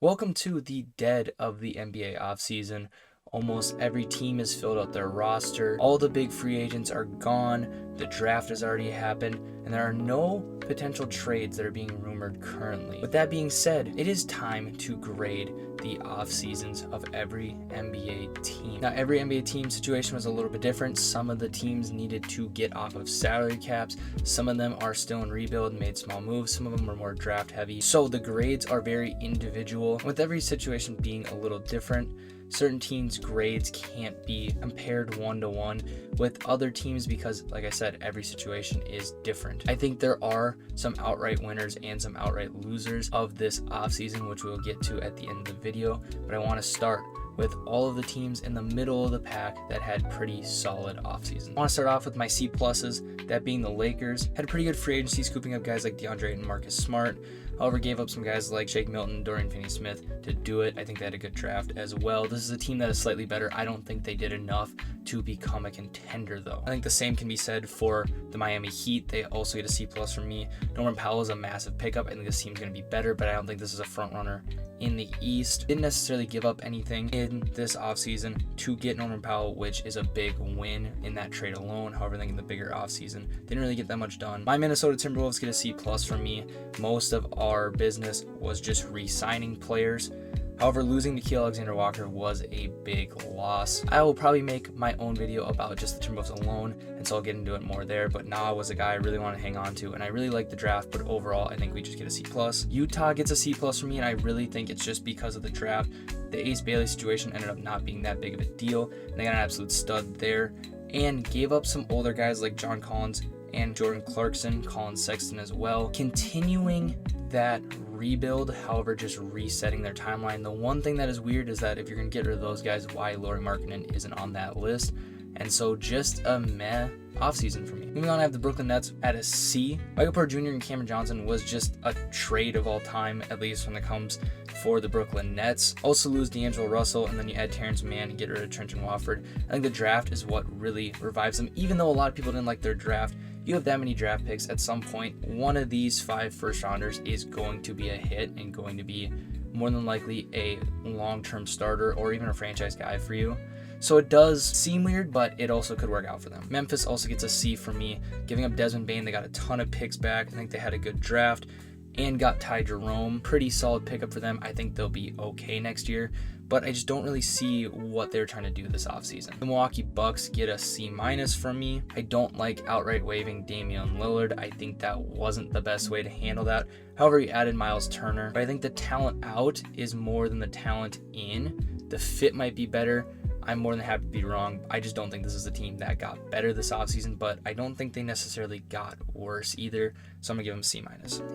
Welcome to the dead of the NBA offseason. Almost every team has filled out their roster. All the big free agents are gone. The draft has already happened, and there are no potential trades that are being rumored currently. With that being said, it is time to grade the off seasons of every NBA team. Now, every NBA team situation was a little bit different. Some of the teams needed to get off of salary caps. Some of them are still in rebuild and made small moves. Some of them were more draft heavy. So the grades are very individual, with every situation being a little different. Certain teams' grades can't be compared one-to-one with other teams because, like I said, every situation is different. I think there are some outright winners and some outright losers of this offseason, which we'll get to at the end of the video, but I want to start with all of the teams in the middle of the pack that had pretty solid offseason. I want to start off with my C pluses, that being the Lakers. Had a pretty good free agency, scooping up guys like DeAndre and Marcus Smart. However, gave up some guys like Shake Milton, Dorian Finney-Smith to do it. I think they had a good draft as well. This is a team that is slightly better. I don't think they did enough to become a contender, though. I think the same can be said for the Miami Heat. They also get a C plus from me. Norman Powell is a massive pickup. I think this team's going to be better, but I don't think this is a front runner in the East. Didn't necessarily give up anything in this offseason to get Norman Powell, which is a big win in that trade alone. However, I think in the bigger offseason, didn't really get that much done. My Minnesota Timberwolves get a C plus from me. Most of our business was just re-signing players. However, losing Nickeil Alexander-Walker was a big loss. I will probably make my own video about just the Timberwolves alone, and so I'll get into it more there, but Nah was a guy I really want to hang on to, and I really like the draft, but overall, I think we just get a C+. Utah gets a C+ from me, and I really think it's just because of the draft. The Ace Bailey situation ended up not being that big of a deal, and they got an absolute stud there, and gave up some older guys like John Collins and Jordan Clarkson, Colin Sexton as well, continuing that rebuild, however, just resetting their timeline. The one thing that is weird is that if you're going to get rid of those guys, why Lauri Markkanen isn't on that list. And so just a meh offseason for me. Moving on, I have the Brooklyn Nets at a C. Michael Porter Jr. and Cameron Johnson was just a trade of all time, at least when it comes for the Brooklyn Nets. Also lose D'Angelo Russell, and then you add Terrence Mann and get rid of Trenton Wofford. I think the draft is what really revives them. Even though a lot of people didn't like their draft, you have that many draft picks, at some point, one of these 5 first rounders is going to be a hit and going to be more than likely a long-term starter or even a franchise guy for you. So it does seem weird, but it also could work out for them. Memphis also gets a C from me. Giving up Desmond Bane, they got a ton of picks back. I think they had a good draft and got Ty Jerome. Pretty solid pickup for them. I think they'll be okay next year, but I just don't really see what they're trying to do this offseason. The Milwaukee Bucks get a C- from me. I don't like outright waiving Damian Lillard. I think that wasn't the best way to handle that. However, you added Miles Turner, but I think the talent out is more than the talent in. The fit might be better. I'm more than happy to be wrong. I just don't think this is a team that got better this offseason, but I don't think they necessarily got worse either, so I'm going to give them C-.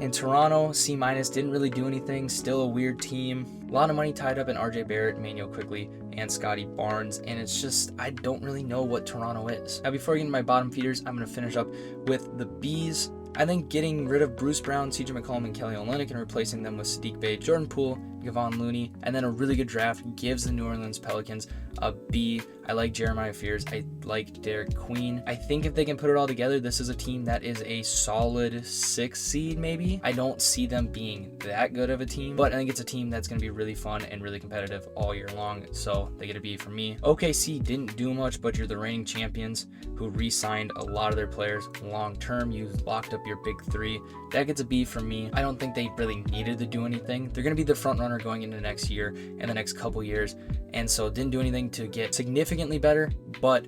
In Toronto, C-, didn't really do anything. Still a weird team. A lot of money tied up in RJ Barrett, Emmanuel Quickley, and Scotty Barnes, and it's just, I don't really know what Toronto is. Now, before I get into my bottom feeders, I'm going to finish up with the Bs. I think getting rid of Bruce Brown, CJ McCollum, and Kelly Olynyk and replacing them with Sadiq Bey, Jordan Poole, Kevon Looney, and then a really good draft gives the New Orleans Pelicans a B. I like Jeremiah Fears. I like Derek Queen. I think if they can put it all together, this is a team that is a solid 6 seed maybe. I don't see them being that good of a team, but I think it's a team that's going to be really fun and really competitive all year long, so they get a B from me. OKC didn't do much, but you're the reigning champions who re-signed a lot of their players long term. You locked up your big 3. That gets a B from me. I don't think they really needed to do anything. They're going to be the front runner going into next year and the next couple years, and so didn't do anything to get significantly better, but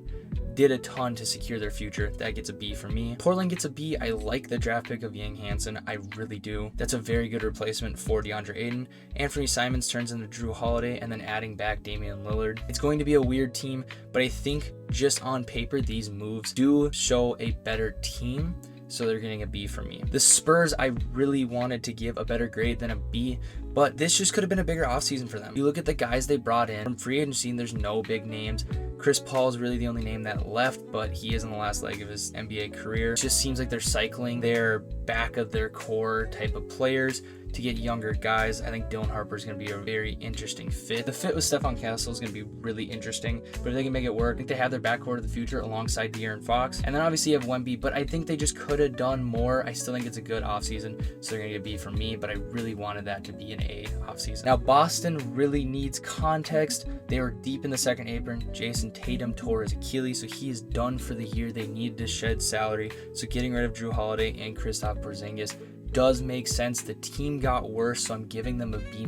did a ton to secure their future. That gets a B for me. Portland gets a B. I like the draft pick of Yang Hansen. I really do. That's a very good replacement for DeAndre Ayton. Anthony Simons turns into Drew Holiday, and then adding back Damian Lillard. It's going to be a weird team, but I think just on paper, these moves do show a better team, so they're getting a B from me. The Spurs, I really wanted to give a better grade than a B, but this just could have been a bigger offseason for them. You look at the guys they brought in from free agency, and there's no big names. Chris Paul is really the only name that left, but he is in the last leg of his NBA career. It just seems like they're cycling their back of their core type of players to get younger guys. I think Dylan Harper is going to be a very interesting fit. The fit with Stephon Castle is going to be really interesting, but if they can make it work, I think they have their backcourt of the future alongside De'Aaron Fox. And then obviously you have Wemby, but I think they just could have done more. I still think it's a good offseason, so they're going to get a B from me, but I really wanted that to be an A offseason. Now, Boston really needs context. They were deep in the second apron. Jason Tatum tore his Achilles, so he is done for the year. They needed to shed salary, so getting rid of Drew Holiday and Kristaps Porzingis does make sense. The team got worse, so I'm giving them a B-,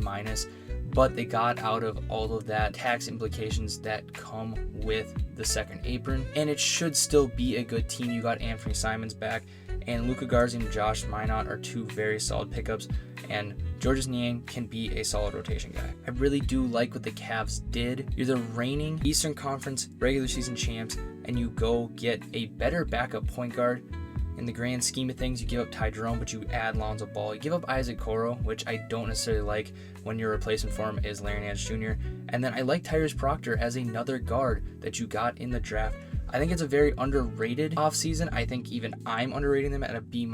but they got out of all of that tax implications that come with the second apron, and it should still be a good team. You got Anthony Simons back, and Luka Garza and Josh Minot are two very solid pickups, and Georges Niang can be a solid rotation guy. I really do like what the Cavs did. You're the reigning Eastern Conference regular season champs, and you go get a better backup point guard. In the grand scheme of things, you give up Ty Jerome, but you add Lonzo Ball. You give up Isaac Coro, which I don't necessarily like when your replacement for him is Larry Nance Jr. And then I like Tyrese Proctor as another guard that you got in the draft. I think it's a very underrated offseason. I think even I'm underrating them at a B-.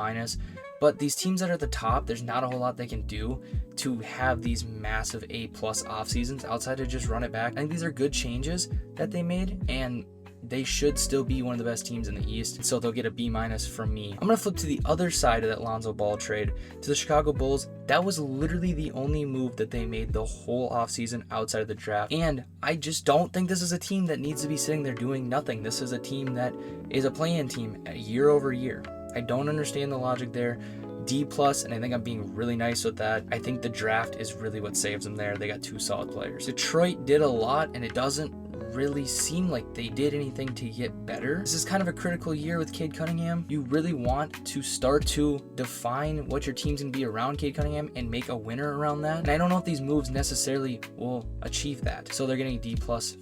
But these teams that are at the top, there's not a whole lot they can do to have these massive A+ off seasons outside of just run it back. I think these are good changes that they made, and they should still be one of the best teams in the East, so they'll get a B- from me. I'm going to flip to the other side of that Lonzo Ball trade, to the Chicago Bulls. That was literally the only move that they made the whole offseason outside of the draft, and I just don't think this is a team that needs to be sitting there doing nothing. This is a team that is a play-in team year over year. I don't understand the logic there. D+, and I think I'm being really nice with that. I think the draft is really what saves them there. They got two solid players. Detroit did a lot, and it doesn't really seem like they did anything to get better. This is kind of a critical year with Cade Cunningham. You really want to start to define what your team's going to be around Cade Cunningham and make a winner around that. And I don't know if these moves necessarily will achieve that. So they're getting D+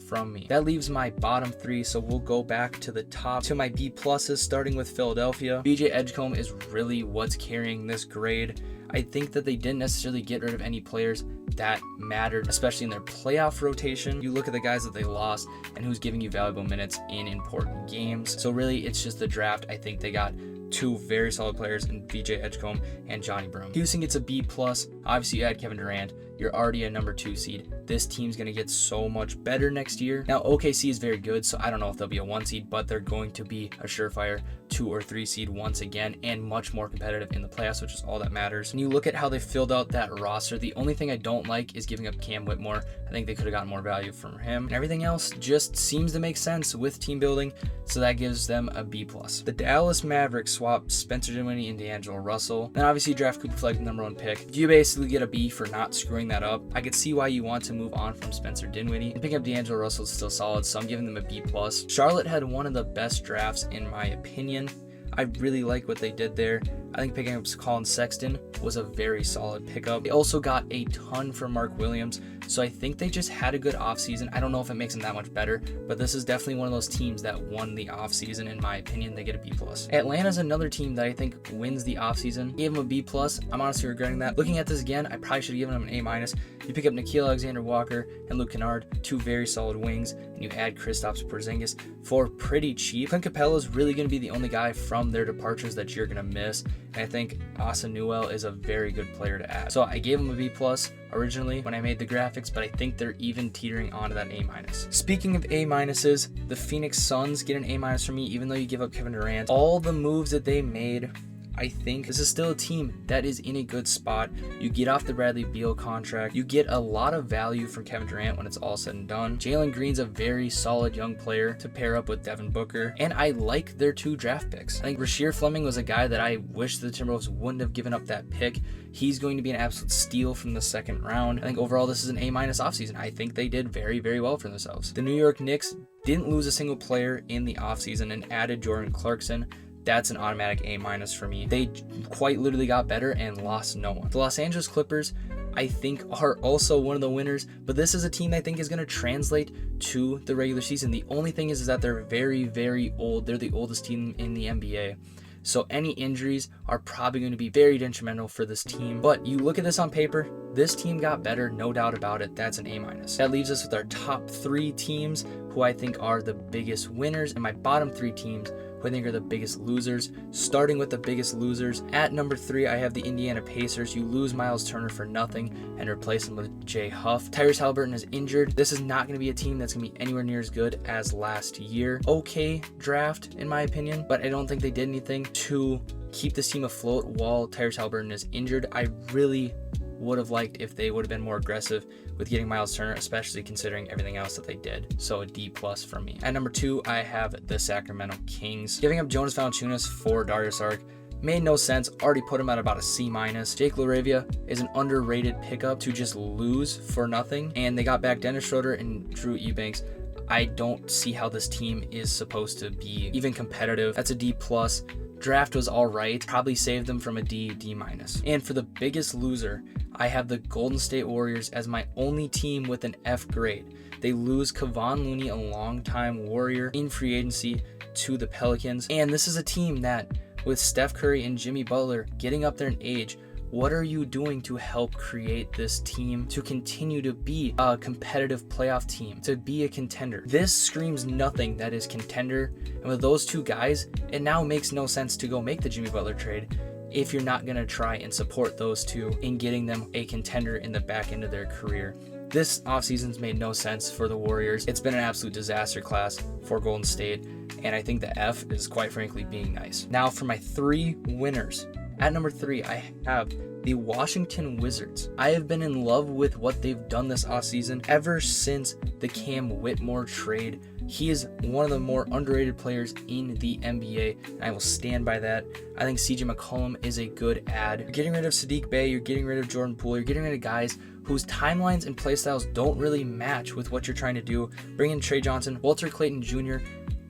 from me. That leaves my bottom three, so we'll go back to the top to my B+, starting with Philadelphia. BJ Edgecombe is really what's carrying this grade. I think that they didn't necessarily get rid of any players that mattered, especially in their playoff rotation. You look at the guys that they lost and who's giving you valuable minutes in important games. So really, it's just the draft. I think they got two very solid players in BJ Edgecombe and Johnny Broome. Houston gets a B+. Obviously, you add Kevin Durant. You're already a number 2 seed. This team's going to get so much better next year. Now, OKC is very good, so I don't know if they'll be a 1 seed, but they're going to be a surefire 2 or 3 seed once again, and much more competitive in the playoffs, which is all that matters. When you look at how they filled out that roster, the only thing I don't like is giving up Cam Whitmore. I think they could have gotten more value from him. And everything else just seems to make sense with team building, so that gives them a B+. The Dallas Mavericks swap Spencer Dinwiddie and D'Angelo Russell. Then obviously you draft Cooper Flag, the number 1 pick. You basically get a B for not screwing that up. I could see why you want to move on from Spencer Dinwiddie. And picking up D'Angelo Russell is still solid, so I'm giving them a B+. Charlotte had one of the best drafts in my opinion. I really like what they did there. I think picking up Colin Sexton was a very solid pickup. They also got a ton from Mark Williams, so I think they just had a good offseason. I don't know if it makes them that much better, but this is definitely one of those teams that won the offseason. In my opinion, they get a B+. Atlanta's another team that I think wins the offseason. Gave them a B+. I'm honestly regretting that. Looking at this again, I probably should have given them an A-. You pick up Nickeil Alexander-Walker and Luke Kennard, two very solid wings, and you add Kristaps Porzingis for pretty cheap. Clint Capella is really going to be the only guy from their departures that you're going to miss, and I think Asa Newell is a very good player to add. So I gave him a B+ originally when I made the graphics, but I think they're even teetering onto that A-. Speaking of A-, the Phoenix Suns get an A- from me, even though you give up Kevin Durant. All the moves that they made, I think this is still a team that is in a good spot. You get off the Bradley Beal contract. You get a lot of value from Kevin Durant when it's all said and done. Jalen Green's a very solid young player to pair up with Devin Booker. And I like their 2 draft picks. I think Rasheer Fleming was a guy that I wish the Timberwolves wouldn't have given up that pick. He's going to be an absolute steal from the second round. I think overall this is an A- offseason. I think they did very, very well for themselves. The New York Knicks didn't lose a single player in the offseason and added Jordan Clarkson. That's an automatic A- for me. They quite literally got better and lost no one. The Los Angeles Clippers, I think, are also one of the winners, but this is a team I think is going to translate to the regular season. The only thing is that they're very, very old. They're the oldest team in the NBA. So any injuries are probably going to be very detrimental for this team. But you look at this on paper, this team got better, no doubt about it. That's an A-. That leaves us with our top 3 teams who I think are the biggest winners, and my bottom 3 teams who I think are the biggest losers. Starting with the biggest losers, at number 3, I have the Indiana Pacers. You lose Miles Turner for nothing and replace him with Jay Huff. Tyrese Haliburton is injured. This is not going to be a team that's going to be anywhere near as good as last year. Okay draft, in my opinion, but I don't think they did anything to keep this team afloat while Tyrese Haliburton is injured. I really would have liked if they would have been more aggressive with getting Miles Turner, especially considering everything else that they did. So a D+ for me. At number 2, I have the Sacramento Kings. Giving up Jonas Valanciunas for Dario Saric made no sense. Already put him at about a C-. Jake LaRavia is an underrated pickup to just lose for nothing. And they got back Dennis Schroeder and Drew Eubanks. I don't see how this team is supposed to be even competitive. That's a D+. Draft was all right. Probably saved them from a D, D-. And for the biggest loser, I have the Golden State Warriors as my only team with an F grade. They lose Kevon Looney, a longtime Warrior, in free agency to the Pelicans. And this is a team that, with Steph Curry and Jimmy Butler getting up there in age, what are you doing to help create this team to continue to be a competitive playoff team, to be a contender? This screams nothing that is contender. And with those two guys, it now makes no sense to go make the Jimmy Butler trade if you're not going to try and support those two in getting them a contender in the back end of their career. This offseason's made no sense for the Warriors. It's been an absolute disaster class for Golden State, and I think the F is quite frankly being nice. Now for my 3 winners. At number 3, I have the Washington Wizards. I have been in love with what they've done this offseason ever since the Cam Whitmore trade. He is one of the more underrated players in the NBA, and I will stand by that. I think CJ McCollum is a good add. You're getting rid of Sadiq Bey, you're getting rid of Jordan Poole, you're getting rid of guys whose timelines and playstyles don't really match with what you're trying to do. Bring in Trey Johnson, Walter Clayton Jr.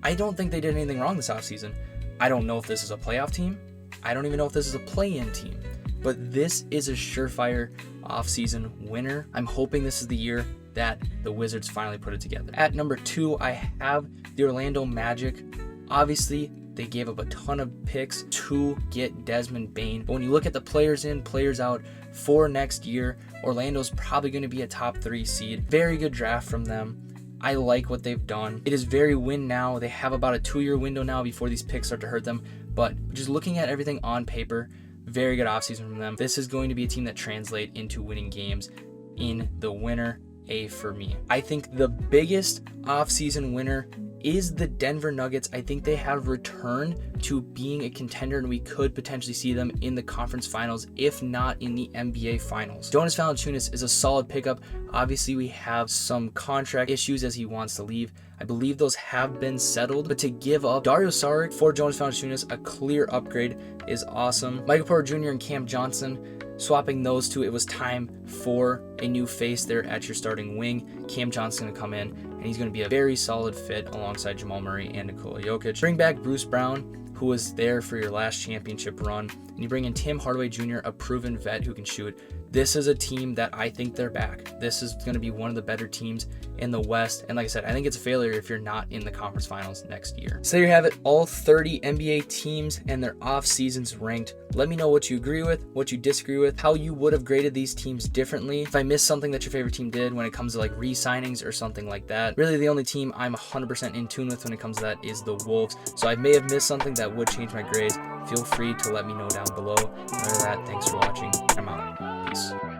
I don't think they did anything wrong this offseason. I don't know if this is a playoff team. I don't even know if this is a play-in team, but this is a surefire offseason winner. I'm hoping this is the year that the Wizards finally put it together. At number 2, I have the Orlando Magic. Obviously, they gave up a ton of picks to get Desmond Bane, but when you look at the players in, players out for next year, Orlando's probably going to be a top 3 seed. Very good draft from them. I like what they've done. It is very win now. They have about a 2-year window now before these picks start to hurt them. But just looking at everything on paper, very good offseason from them. This is going to be a team that translate into winning games in the winter. A for me. I think the biggest offseason winner is the Denver Nuggets. I think they have returned to being a contender, and we could potentially see them in the conference finals, if not in the NBA finals. Jonas Valanciunas is a solid pickup. Obviously, we have some contract issues as he wants to leave. I believe those have been settled, but to give up Dario Saric for Jonas Valanciunas, a clear upgrade, is awesome. Michael Porter Jr. and Cam Johnson, swapping those two, it was time for a new face there at your starting wing. Cam Johnson's going to come in, and he's going to be a very solid fit alongside Jamal Murray and Nikola Jokic. Bring back Bruce Brown, who was there for your last championship run, and you bring in Tim Hardaway Jr., a proven vet who can shoot. This is a team that I think they're back. This is going to be one of the better teams in the West. And like I said, I think it's a failure if you're not in the conference finals next year. So there you have it, all 30 NBA teams and their off seasons ranked. Let me know what you agree with, what you disagree with, how you would have graded these teams differently. If I missed something that your favorite team did when it comes to like re-signings or something like that. Really the only team I'm 100% in tune with when it comes to that is the Wolves. So I may have missed something that would change my grades. Feel free to let me know down below. Other than that, thanks for watching. I'm out. Peace.